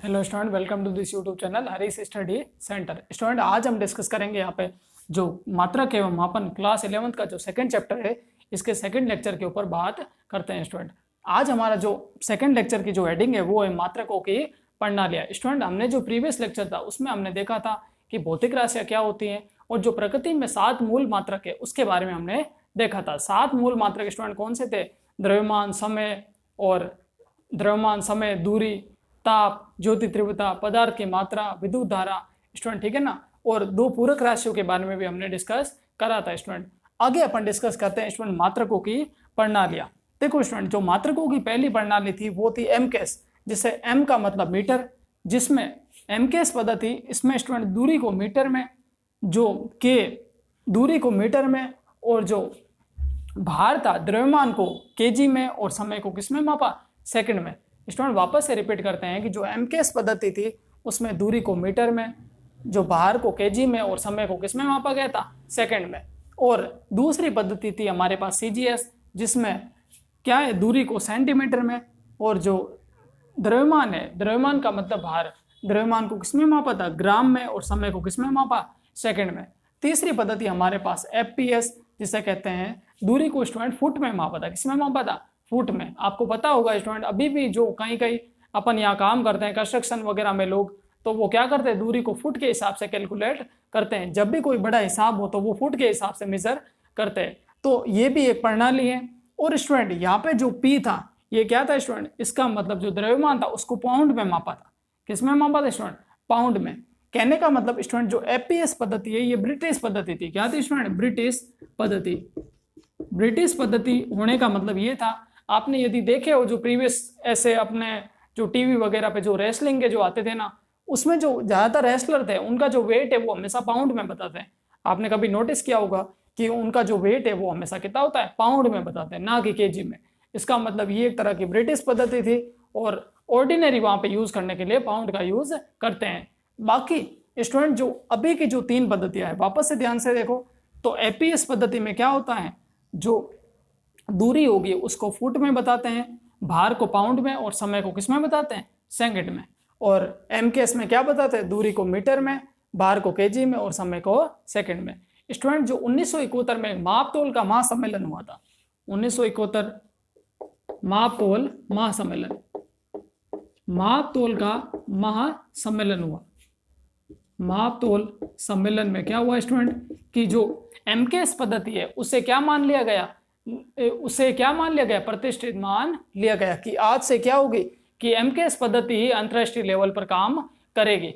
Hello student, welcome to this YouTube channel Harish study center. Student, आज हम discuss करेंगे यहाँ पे जो मात्रक एवं मापन क्लास 11th का जो सेकंड चैप्टर है, इसके सेकंड लेक्चर के ऊपर बात करते हैं। स्टूडेंट, आज हमारा जो सेकंड लेक्चर की जो हेडिंग है वो है मात्रकों की प्रणालियाँ। स्टूडेंट, हमने जो प्रीवियस लेक्चर था उसमें हमने देखा था कि भौतिक राशियाँ क्या होती हैं और जो प्रकृति में 7 मूल मात्रक है उसके बारे में हमने देखा था। 7 मूल मात्रक स्टूडेंट कौन से थे? द्रव्यमान, समय, दूरी, ताप, ज्योति तीव्रता, पदार्थ की मात्रा, विद्युत धारा। स्टूडेंट, ठीक है ना। और 2 पूरक राशियों के बारे में भी हमने डिस्कस करा था। स्टूडेंट, आगे अपन डिस्कस करते हैं स्टूडेंट मात्रकों की प्रणालियां। देखो स्टूडेंट, जो मात्रकों की पहली प्रणाली थी वो थी एमकेस, जिससे एम का मतलब मीटर, जिसमें एमकेस पद्धति, इसमें स्टूडेंट दूरी को मीटर में, जो के दूरी को मीटर में, और जो भार था द्रव्यमान को केजी में, और समय को किसमें मापा? सेकंड में। स्टूडेंट, वापस से रिपीट करते हैं कि जो एमकेएस पद्धति थी उसमें दूरी को मीटर में, जो भार को केजी में, और समय को किसमें मापा गया था? सेकंड में। और दूसरी पद्धति थी हमारे पास सीजीएस, जिसमें क्या है? दूरी को सेंटीमीटर में, और जो द्रव्यमान है, द्रव्यमान का मतलब भार, द्रव्यमान को किसमें मापा था? ग्राम में, और समय को किसमें मापा? सेकंड में। तीसरी पद्धति हमारे पास एफपीएस, जिसे कहते हैं दूरी को स्टूडेंट फुट में मापा था। किसमें मापा था? फुट में। आपको पता होगा स्टूडेंट, अभी भी जो कहीं अपन यहाँ काम करते हैं कंस्ट्रक्शन वगैरह में लोग, तो वो क्या करते हैं? दूरी को फुट के हिसाब से कैलकुलेट करते हैं। जब भी कोई बड़ा हिसाब हो तो वो फुट के हिसाब से मेजर करते हैं। तो ये भी एक प्रणाली है। और स्टूडेंट, यहाँ पे जो पी था ये क्या था स्टूडेंट? इसका मतलब जो द्रव्यमान था उसको पाउंड में मापा था। किसमें मापा था स्टूडेंट? पाउंड में। कहने का मतलब स्टूडेंट, जो एफपीएस पद्धति है ये ब्रिटिश पद्धति थी। क्या थी स्टूडेंट? ब्रिटिश पद्धति। ब्रिटिश पद्धति होने का मतलब ये था, आपने यदि देखे हो जो प्रीवियस ऐसे अपने जो टीवी वगैरह पे जो रेसलिंग के जो आते थे ना, उसमें जो ज्यादातर रेसलर थे उनका जो वेट है वो हमेशा पाउंड में बताते हैं। आपने कभी नोटिस किया होगा कि उनका जो वेट है वो हमेशा कितना होता है? पाउंड में बताते हैं, ना कि केजी में। इसका मतलब ये एक तरह की ब्रिटिश पद्धति थी, और ऑर्डिनरी वहां पे यूज करने के लिए पाउंड का यूज करते हैं। बाकी स्टूडेंट, जो अभी की जो 3 पद्धतियां है वापस से ध्यान से देखो, तो एपीएस पद्धति में क्या होता है? जो दूरी होगी उसको फुट में बताते हैं, भार को पाउंड में, और समय को किसमें बताते हैं? सेकंड में। और एमकेएस में क्या बताते हैं? दूरी को मीटर में, भार को केजी में, और समय को सेकंड में। स्टूडेंट, जो 1971 में मापतोल का महासम्मेलन हुआ था, 1971 मापतोल महासम्मेलन, मापतोल का महासम्मेलन हुआ। मापतोल सम्मेलन में क्या हुआ स्टूडेंट? कि जो एमकेएस पद्धति है उसे क्या मान लिया गया? प्रतिष्ठित मान लिया गया कि आज से क्या होगी कि एमकेएस पद्धति ही अंतरराष्ट्रीय लेवल पर काम करेगी।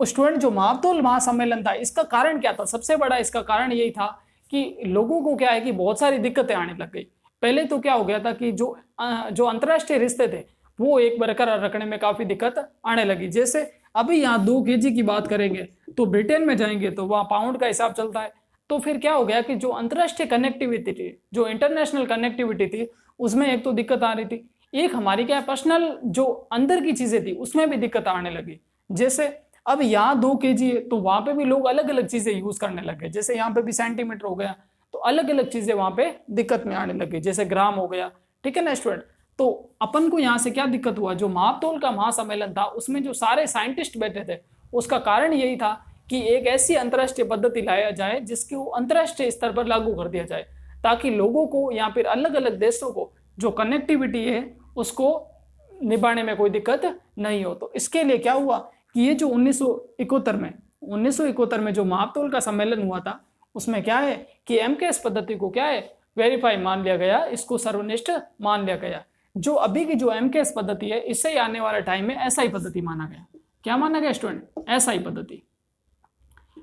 स्टूडेंट, जो मापतोल महासम्मेलन था इसका कारण क्या था? सबसे बड़ा इसका कारण यही था कि लोगों को क्या है कि बहुत सारी दिक्कतें आने लग गई। पहले तो क्या हो गया था कि जो अंतरराष्ट्रीय रिश्ते थे वो एक बरकरार रखने में काफी दिक्कत आने लगी। जैसे अभी यहाँ 2 केजी की बात करेंगे तो ब्रिटेन में जाएंगे तो वहाँ पाउंड का हिसाब चलता है। तो फिर क्या हो गया कि जो अंतरराष्ट्रीय कनेक्टिविटी थी, जो इंटरनेशनल कनेक्टिविटी थी, उसमें एक तो दिक्कत आ रही थी, एक हमारी क्या पर्सनल जो अंदर की चीजें थी उसमें भी दिक्कत आने लगी। जैसे अब यहाँ 2 केजी है तो वहां पे भी लोग अलग अलग चीजें यूज करने लगे। जैसे यहाँ पे भी सेंटीमीटर हो गया, तो अलग अलग चीजें वहां पे दिक्कत में आने लगी, जैसे ग्राम हो गया। ठीक है ना स्टूडेंट? तो अपन को यहाँ से क्या दिक्कत हुआ? जो मापतोल का महासम्मेलन था उसमें जो सारे साइंटिस्ट बैठे थे उसका कारण यही था कि एक ऐसी अंतरराष्ट्रीय पद्धति लाया जाए जिसको अंतरराष्ट्रीय स्तर पर लागू कर दिया जाए, ताकि लोगों को या फिर अलग अलग देशों को जो कनेक्टिविटी है उसको निभाने में कोई दिक्कत नहीं हो। तो इसके लिए क्या हुआ कि ये जो 1971 में जो मापतोल का सम्मेलन हुआ था उसमें क्या है कि एमकेएस पद्धति को क्या है? वेरीफाई मान लिया गया, इसको सर्वनिष्ठ मान लिया गया। जो अभी की जो एमकेएस पद्धति है इससे ही आने वाले टाइम में एसआई पद्धति माना गया। क्या माना गया स्टूडेंट? एसआई पद्धति।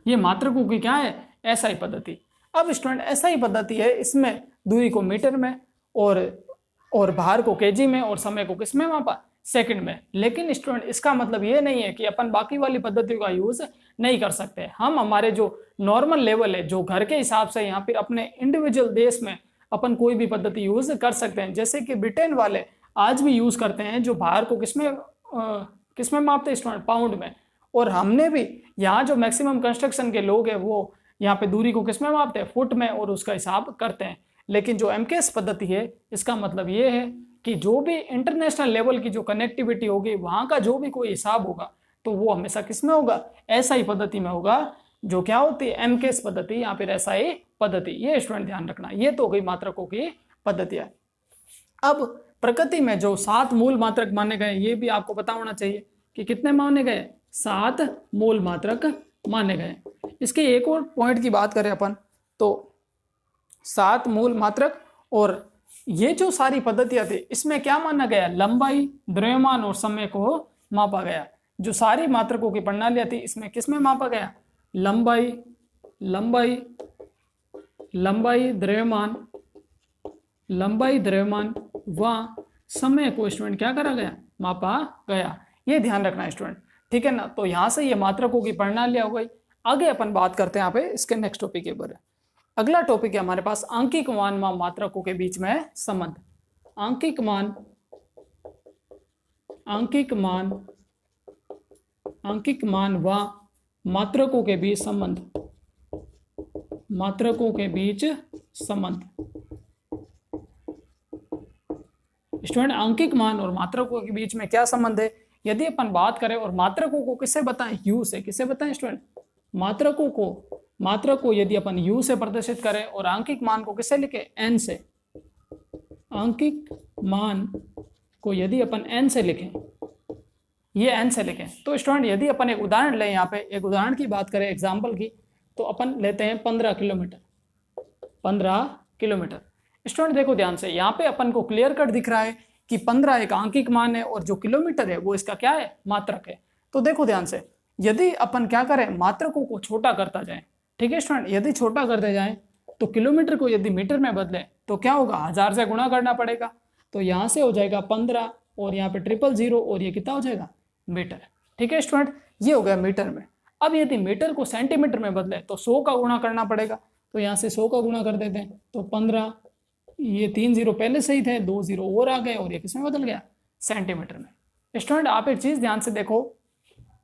ये मात्रकों की क्या है? एसआई पद्धति। अब स्टूडेंट, एसआई पद्धति है, इसमें दूरी को मीटर में, और भार को केजी में, और समय को किसमें मापा? सेकंड में। लेकिन स्टूडेंट, इसका मतलब ये नहीं है कि अपन बाकी वाली पद्धतियों का यूज नहीं कर सकते। हम हमारे जो नॉर्मल लेवल है, जो घर के हिसाब से, यहाँ फिर अपने इंडिविजुअल देश में अपन कोई भी पद्धति यूज कर सकते हैं। जैसे कि ब्रिटेन वाले आज भी यूज करते हैं, जो भार को किसमें मापते हैं स्टूडेंट? पाउंड में। और हमने भी यहाँ जो मैक्सिमम कंस्ट्रक्शन के लोग हैं वो यहाँ पे दूरी को किसमें मापते हैं? फुट में, और उसका हिसाब करते हैं। लेकिन जो एमकेएस पद्धति है इसका मतलब ये है कि जो भी इंटरनेशनल लेवल की जो कनेक्टिविटी होगी, वहां का जो भी कोई हिसाब होगा तो वो हमेशा किस में होगा, एसआई पद्धति में होगा, जो क्या होती है एमकेएस पद्धति या फिर एसआई पद्धति। ये स्टूडेंट ध्यान रखना, ये तो हो गई मात्रकों की पद्धतियां। अब प्रकृति में जो 7 मूल मात्रक माने गए, ये भी आपको पता होना चाहिए कि कितने माने गए, 7 मूल मात्रक माने गए। इसके एक और पॉइंट की बात करें अपन तो 7 मूल मात्रक, और ये जो सारी पद्धतियां थी इसमें क्या माना गया, लंबाई, द्रव्यमान और समय को मापा गया। जो सारी मात्रकों की प्रणालियां थी इसमें किसमें मापा गया, लंबाई, द्रव्यमान व समय को स्टूडेंट क्या करा गया, मापा गया। ये ध्यान रखना स्टूडेंट, ठीक है ना। तो यहां से ये मात्रकों की प्रणालियां हो गई। आगे अपन बात करते हैं यहाँ पे इसके नेक्स्ट टॉपिक के ऊपर। अगला टॉपिक है हमारे पास आंकिक मान व मात्रकों के बीच में संबंध। आंकिक मान व मात्रकों के बीच संबंध। स्टूडेंट अंकिक मान और मात्रकों के बीच में क्या संबंध है, यदि अपन बात करें और मात्रकों को किससे बताएं, यू से। किससे बताएं स्टूडेंट, मात्रक को यदि अपन यू से प्रदर्शित करें और आंकिक मान को किससे लिखे, एन से। आंकिक मान को यदि अपन एन से लिखें, ये एन से लिखें, तो स्टूडेंट यदि अपन एक उदाहरण लें, यहाँ पे एक उदाहरण की बात करें एग्जाम्पल की, तो अपन लेते हैं 15 किलोमीटर। स्टूडेंट देखो ध्यान से, यहाँ पे अपन को क्लियर कट दिख रहा है कि 15 एक आंकिक मान है और जो किलोमीटर है वो इसका क्या है, मात्रक है। तो देखो ध्यान से, यदि अपन क्या करें, मात्रकों को छोटा करता जाए, ठीक है स्टूडेंट, यदि छोटा करते जाए तो किलोमीटर को यदि मीटर में बदले तो क्या होगा, 1000 से गुणा करना पड़ेगा। तो यहाँ से हो जाएगा 15 और यहाँ पे 000 और ये कितना हो जाएगा, मीटर। ठीक है स्टूडेंट, ये हो गया मीटर में। अब यदि मीटर को सेंटीमीटर में बदले तो 100 का गुणा करना पड़ेगा। तो यहाँ से 100 का गुणा कर देते हैं, तो 15, ये 3 0 पहले से ही थे, 2 0 और आ गए और ये किसमें बदल गया, सेंटीमीटर में। स्टूडेंट आप एक चीज ध्यान से देखो,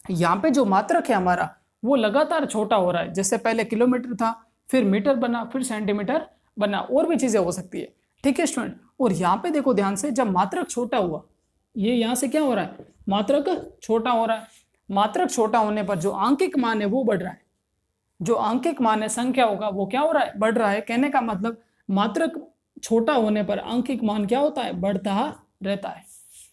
यहाँ पे जो मात्रक है हमारा वो लगातार छोटा हो रहा है। जैसे पहले किलोमीटर था, फिर मीटर बना, फिर सेंटीमीटर बना, और भी चीजें हो सकती है। ठीक है स्टूडेंट, और यहाँ पे देखो ध्यान से, जब मात्रक छोटा हुआ, ये यहाँ से क्या हो रहा है, मात्रक छोटा हो रहा है। मात्रक छोटा होने पर जो आंकिक मान है वो बढ़ रहा है। जो आंकिक मान है, संख्या होगा, वो क्या हो रहा है, बढ़ रहा है। कहने का मतलब मात्रक छोटा होने पर आंकिक मान क्या होता है, बढ़ता रहता है।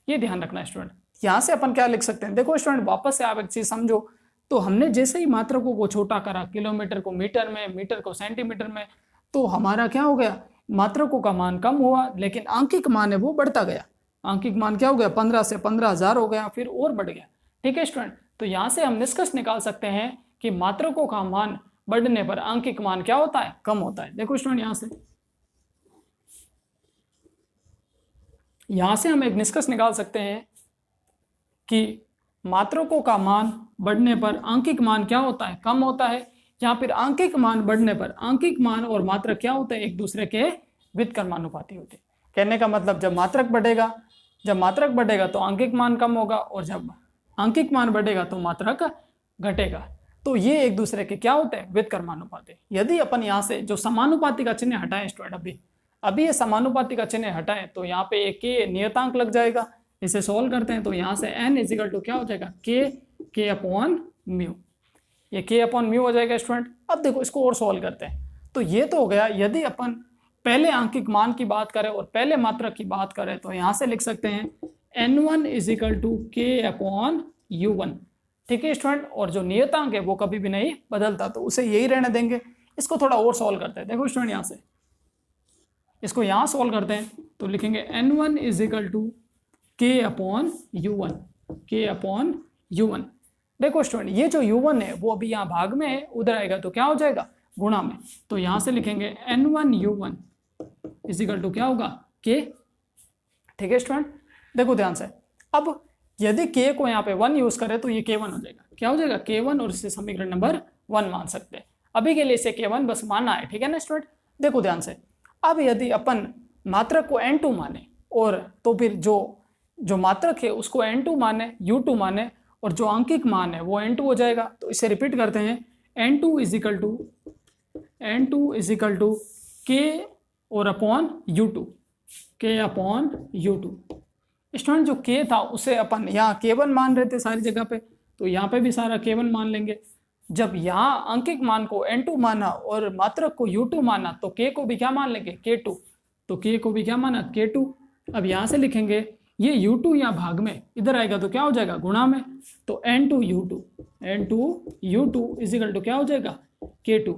ये ध्यान रखना स्टूडेंट। यहाँ से अपन क्या लिख सकते हैं, देखो स्टूडेंट वापस से आप एक चीज समझो, तो हमने जैसे ही मात्रकों को छोटा करा, किलोमीटर को मीटर में, मीटर को सेंटीमीटर में, तो हमारा क्या हो गया, मात्रकों का मान कम हुआ, लेकिन आंकिक मान है वो बढ़ता गया। आंकिक मान क्या हो गया, 15 से 15,000 हो गया, फिर और बढ़ गया। ठीक है स्टूडेंट, तो यहाँ से हम निष्कर्ष निकाल सकते हैं कि मात्रकों का मान बढ़ने पर आंकिक मान क्या होता है, कम होता है। देखो स्टूडेंट, यहाँ से हम एक निष्कर्ष निकाल सकते हैं कि मात्रकों का मान बढ़ने पर आंकिक मान क्या होता है, कम होता है। या फिर आंकिक मान बढ़ने पर आंकिक मान और मात्रक क्या होते हैं, एक दूसरे के व्युत्क्रमानुपाती होते हैं। कहने का मतलब जब मात्रक बढ़ेगा तो आंकिक मान कम होगा, और जब आंकिक मान बढ़ेगा तो मात्रक घटेगा। तो ये एक दूसरे के क्या होते हैं, व्युत्क्रमानुपाती। यदि अपन यहाँ से जो समानुपाती का चिन्ह हटाएं स्टूडेंट, अभी ये समानुपाती का चिन्ह हटाएं, तो यहाँ पे एक के नियतांक लग जाएगा। इसे सोल्व करते हैं तो यहाँ से n इजिकल टू क्या हो जाएगा, के अपॉन म्यू। ये के अपॉन म्यू हो जाएगा स्टूडेंट। अब देखो इसको और सोल्व करते हैं, तो ये तो हो गया। यदि अपन पहले आंकिक मान की बात करें और पहले मात्रक की बात करें, तो यहाँ से लिख सकते हैं n1 इजिकल टू के अपॉन u1। ठीक है स्टूडेंट, और जो नियतांक है वो कभी भी नहीं बदलता, तो उसे यही रहने देंगे। इसको थोड़ा और सोल्व करते हैं। देखो स्टूडेंट, यहाँ से इसको यहाँ सोल्व करते हैं तो लिखेंगे n1 इजिकल टू के अपॉन u1। देखो स्टूडेंट, ये जो u1 है वो अभी यहाँ भाग में है, उधर आएगा तो क्या हो जाएगा, गुणा में। तो यहाँ से लिखेंगे n1 u1 इजिकल टू क्या होगा, k। ठीक है स्टूडेंट, देखो ध्यान से। अब यदि k को यहाँ पे 1 यूज करें तो ये k1 हो जाएगा। क्या हो जाएगा, k1, और इसे समीकरण नंबर 1 मान सकते हैं। अभी के लिए इसे k1 बस मानना है। ठीक है ना स्टूडेंट, देखो ध्यान से। अब यदि अपन मात्रक को n2 माने, और तो फिर जो मात्रक है उसको n2 माने, u2 माने, और जो आंकिक मान है वो n2 हो जाएगा। तो इसे रिपीट करते हैं, n2 इजिकल टू k और upon u2। k upon u2। Student जो k था उसे अपन यहाँ k1 मान रहे थे सारी जगह पे, तो यहाँ पे भी सारा k1 मान लेंगे। जब यहाँ अंकिक मान को n2 माना और मात्रक को u2 माना तो k को भी क्या मान लेंगे, k2। तो k को भी क्या माना, k2। अब यहाँ से लिखेंगे ये u2 यहाँ भाग में, इधर आएगा तो क्या हो जाएगा, गुणा में। तो n2 इजिकल टू क्या हो जाएगा, k2।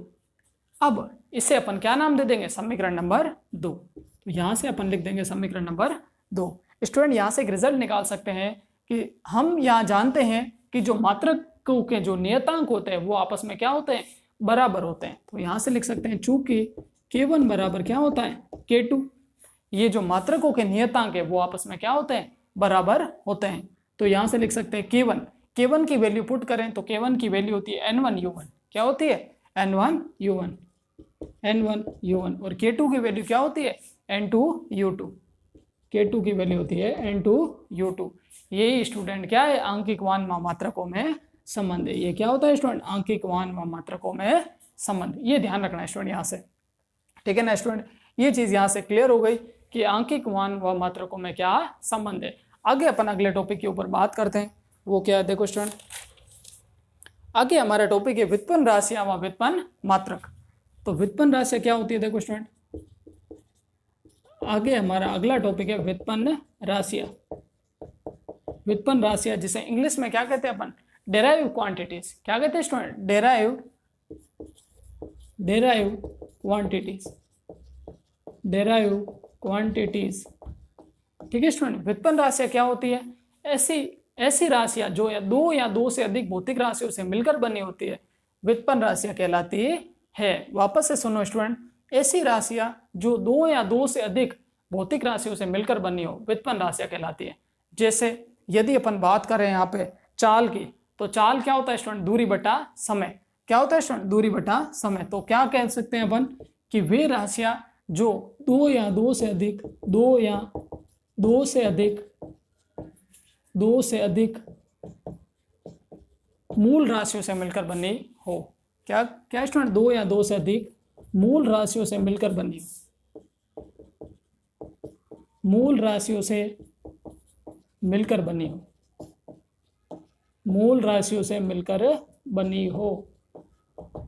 अब इसे अपन क्या नाम दे देंगे, समीकरण नंबर 2। तो यहाँ से अपन लिख देंगे समीकरण नंबर 2। स्टूडेंट यहाँ से एक रिजल्ट निकाल सकते हैं कि हम यहाँ जानते हैं कि जो मात्रकों के जो नियतांक होते हैं वो आपस में क्या होते हैं, बराबर होते हैं। तो यहाँ से लिख सकते हैं चूंकि k1 बराबर क्या होता है, k2। ये जो मात्रकों के नियतांक है वो आपस में क्या होते हैं, बराबर होते हैं। तो यहाँ से लिख सकते हैं k1 की वैल्यू पुट करें तो k1 की वैल्यू होती है n1u1। क्या होती है, n1u1 और k2 की वैल्यू क्या होती है, n2u2। k2 की वैल्यू होती है n2u2। यही स्टूडेंट क्या है, आंकिकवान व मात्रकों में संबंध है। ये क्या होता है स्टूडेंट, आंकिकवान व मात्रकों में संबंध। ये ध्यान रखना है स्टूडेंट यहाँ से, ठीक है ना स्टूडेंट। ये चीज यहाँ से क्लियर हो गई कि आंकिकवान व मात्रकों में क्या संबंध है। आगे अपन अगले टॉपिक के ऊपर बात करते हैं, वो क्या है, देखो स्टूडेंट आगे हमारा टॉपिक है व्युत्पन्न राशियां व व्युत्पन्न मात्रक। तो व्युत्पन्न राशियां क्या होती है, देखो स्टूडेंट आगे हमारा अगला टॉपिक है व्युत्पन्न राशियां। व्युत्पन्न राशियां जिसे इंग्लिश में क्या कहते हैं अपन, डेराइव क्वांटिटीज। क्या कहते हैं स्टूडेंट, डेराइव क्वांटिटीज। ठीक है स्टूडेंट। व्युत्पन्न राशियां क्या होती है, ऐसी राशियां जो या दो से अधिक भौतिक राशियों से मिलकर बनी होती है, व्युत्पन्न राशियां कहलाती है। वापस से सुनो स्टूडेंट, ऐसी राशियां जो दो या दो से अधिक भौतिक राशियों से मिलकर बनी हो, व्युत्पन्न राशियां कहलाती है। जैसे यदि अपन बात करें यहाँ पे चाल की, तो चाल क्या होता है स्टूडेंट, दूरी बटा समय। क्या होता है स्टूडेंट, दूरी बटा समय। तो क्या कह सकते हैं अपन कि वे राशियां जो दो या दो से अधिक मूल राशियों से मिलकर बनी हो। क्या स्टूडेंट, दो या दो से अधिक मूल राशियों से मिलकर बनी हो, मूल राशियों से मिलकर बनी हो।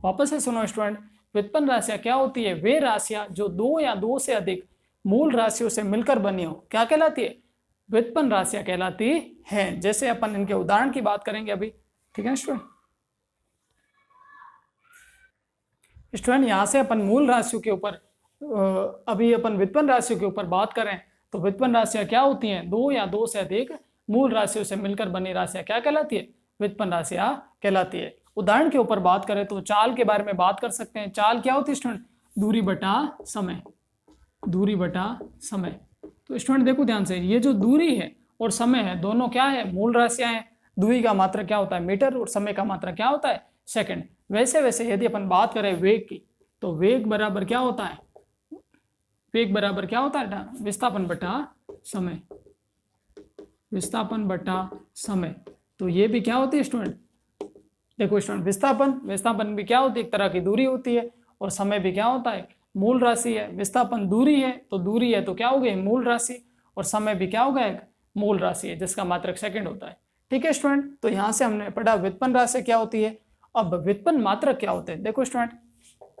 वापस से सुनो स्टूडेंट, व्युत्पन्न राशियां क्या होती है, वे राशियां जो दो या दो से अधिक मूल राशियों से मिलकर बनी हो, क्या कहलाती है, व्युत्पन्न राशियां कहलाती हैं। जैसे अपन इनके उदाहरण की बात करेंगे अभी, ठीक है स्टूडेंट। यहाँ से अपन मूल राशियों के ऊपर अभी अपन व्युत्पन्न राशियों के ऊपर बात करें तो व्युत्पन्न राशियां क्या होती हैं, दो या दो से अधिक मूल राशियों से मिलकर बनी राशियां क्या कहलाती है, व्युत्पन्न राशियां कहलाती है। उदाहरण के ऊपर बात करें तो चाल के बारे में बात कर सकते हैं। चाल क्या होती है स्टूडेंट, दूरी बटा समय। तो स्टूडेंट देखो ध्यान से, ये जो दूरी है और समय है दोनों क्या है, मूल राशियां हैं। दूरी का मात्रा क्या होता है, मीटर, और समय का मात्रा क्या होता है, सेकंड। वैसे यदि अपन बात करें वेग की, तो वेग बराबर क्या होता है, विस्थापन बटा समय। तो ये भी क्या होती है स्टूडेंट, देखो स्टूडेंट विस्थापन भी क्या होती है, एक तरह की दूरी होती है, और समय भी क्या होता है, मूल राशि है। विस्थापन दूरी है तो क्या हो गई, मूल राशि, और समय भी क्या होगा, एक मूल राशि है जिसका मात्रक सेकंड होता है। ठीक है स्टूडेंट। तो यहाँ से हमने पढ़ा व्युत्पन्न राशि क्या होती है। अब व्युत्पन्न मात्रक क्या होते हैं, देखो स्टूडेंट,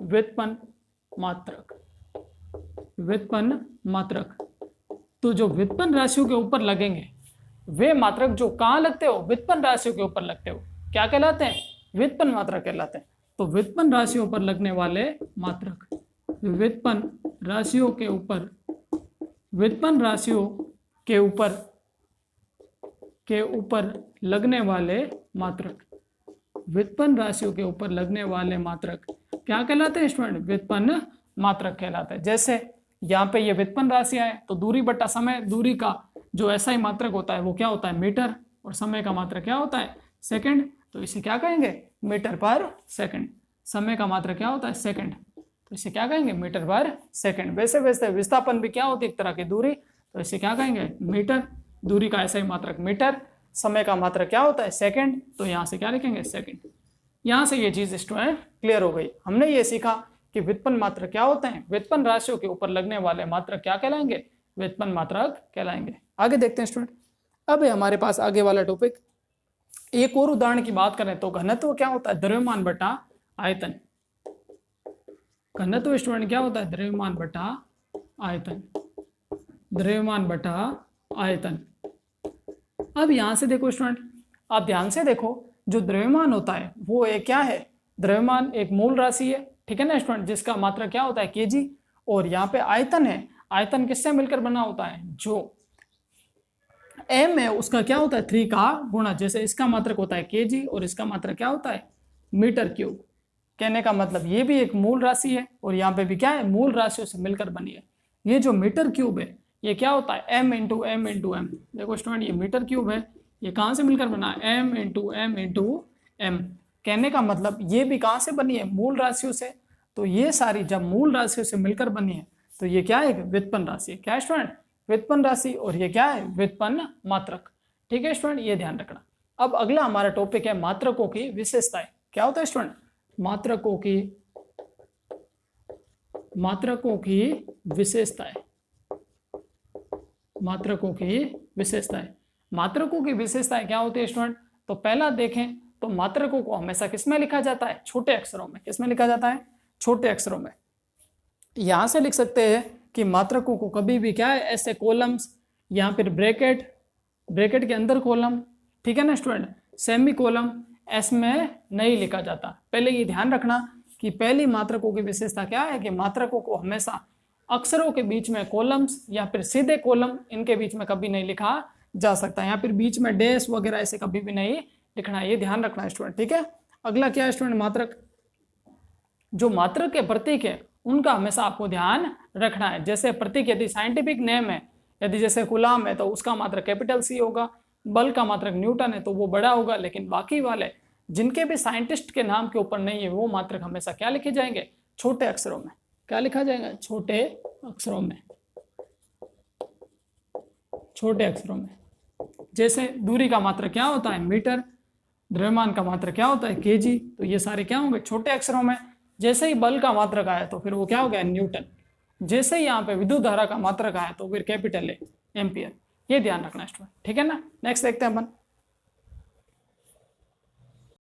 व्युत्पन्न मात्रक तो जो व्युत्पन्न राशियों के ऊपर लगेंगे वे मात्रक जो कहाँ लगते हो, व्युत्पन्न राशियों के ऊपर लगते हो, क्या कहलाते हैं, व्युत्पन्न मात्रक कहलाते हैं। तो व्युत्पन्न राशियों पर लगने वाले मात्रक, व्युत्पन्न राशियों के ऊपर लगने वाले मात्रक, व्युत्पन्न राशियों के ऊपर लगने वाले मात्रक क्या कहलाते हैं स्टूडेंट, व्युत्पन्न मात्रक कहलाते हैं। जैसे यहाँ पे ये व्युत्पन्न राशियां हैं तो दूरी बटा समय, दूरी का जो ऐसा ही मात्रक होता है वो क्या होता है, मीटर, और समय का मात्रक क्या होता है, सेकंड। तो इसे क्या कहेंगे, मीटर पर सेकंड। समय का मात्रक क्या होता है, सेकंड, तो इसे क्या कहेंगे, मीटर पर सेकंड। वैसे विस्थापन भी क्या होती है, एक तरह की दूरी, तो इसे क्या कहेंगे, मीटर। दूरी का ऐसा ही मात्रक मीटर, समय का मात्रक क्या होता है, सेकंड, तो यहाँ से क्या लिखेंगे, सेकंड। यहाँ से ये चीज स्टूडेंट क्लियर हो गई। हमने ये सीखा कि व्युत्पन्न मात्रक क्या होते हैं, व्युत्पन्न राशियों के ऊपर लगने वाले मात्रक क्या कहलाएंगे, व्युत्पन्न मात्रक कहलाएंगे। आगे देखते हैं स्टूडेंट। अब है हमारे पास आगे वाला टॉपिक। एक और उदाहरण की बात करें तो घनत्व क्या होता है? द्रव्यमान बटा आयतन। घनत्व स्टूडेंट क्या होता है? द्रव्यमान बटा आयतन। द्रव्यमान बटा आयतन। अब यहां से देखो स्टूडेंट, आप ध्यान से देखो, जो द्रव्यमान होता है वो एक क्या है? द्रव्यमान एक मूल राशि है, ठीक है ना स्टूडेंट, जिसका मात्रक क्या होता है? केजी। और यहाँ पे आयतन है, आयतन किससे मिलकर बना होता है? जो m है उसका क्या होता है? 3 का गुणा। जैसे इसका मात्रक होता है केजी और इसका मात्रक क्या होता है? Meter cube. कहने का मतलब ये भी एक मूल राशि है और यहाँ पे भी क्या है? मूल राशियों से मिलकर बनी है। ये जो मीटर क्यूब है ये क्या होता है? m into M into M. देखो स्टूडेंट, ये मीटर क्यूब है, ये कहाँ से मिलकर बना है? m into M into M. कहने का मतलब ये भी कहाँ से बनी है? मूल राशियों से। तो ये सारी जब मूल राशियों से मिलकर बनी है तो ये क्या है? व्युत्पन्न राशि है। क्या है स्टूडेंट? व्युत्पन्न राशि। और ये क्या है? व्युत्पन्न मात्रक। ठीक है स्टूडेंट, ये ध्यान रखना। अब अगला हमारा टॉपिक है मात्रकों की विशेषताएं। क्या होता है स्टूडेंट? मात्रकों की विशेषताएं। मात्रकों की विशेषताएं। मात्रकों की विशेषताएं क्या होती है स्टूडेंट? तो पहला देखें तो मात्रकों को हमेशा किसमें लिखा जाता है? छोटे अक्षरों में। किसमें लिखा जाता है? छोटे अक्षरों में। यहां से लिख सकते हैं कि मात्रकों को कभी भी क्या है? ऐसे कॉलम्स या फिर ब्रैकेट, ब्रैकेट के अंदर कॉलम, ठीक है ना स्टूडेंट, सेमी कॉलम, इसमें नहीं लिखा जाता। पहले ये ध्यान रखना कि पहली मात्रकों की विशेषता क्या है कि मात्रकों को हमेशा अक्षरों के बीच में कॉलम्स या फिर सीधे कॉलम, इनके बीच में कभी नहीं लिखा जा सकता, या फिर बीच में डैश वगैरह ऐसे कभी भी नहीं लिखना है। ये ध्यान रखना है स्टूडेंट, ठीक है। अगला क्या है स्टूडेंट? मात्रक। जो मात्रक के प्रतीक है उनका हमेशा आपको ध्यान रखना है। जैसे प्रतीक यदि साइंटिफिक नेम है, यदि जैसे गुलाम है तो उसका मात्रक कैपिटल सी होगा, बल का मात्रक न्यूटन है तो वो बड़ा होगा, लेकिन बाकी वाले जिनके भी साइंटिस्ट के नाम के ऊपर नहीं है वो मात्रक हमेशा क्या लिखे जाएंगे? छोटे अक्षरों में। क्या लिखा जाएगा? छोटे अक्षरों में। छोटे अक्षरों में। जैसे दूरी का मात्रक क्या होता है? मीटर। द्रव्यमान का मात्रक क्या होता है? केजी। तो ये सारे क्या होंगे? छोटे अक्षरों में। जैसे ही बल का मात्रक आया तो फिर वो क्या हो गया? न्यूटन। जैसे ही यहाँ पे विद्युत धारा का मात्रक आया तो फिर कैपिटल है, एम्पियर। ये ध्यान रखना स्टूडेंट, ठीक है ना। नेक्स्ट देखते हैं अपन।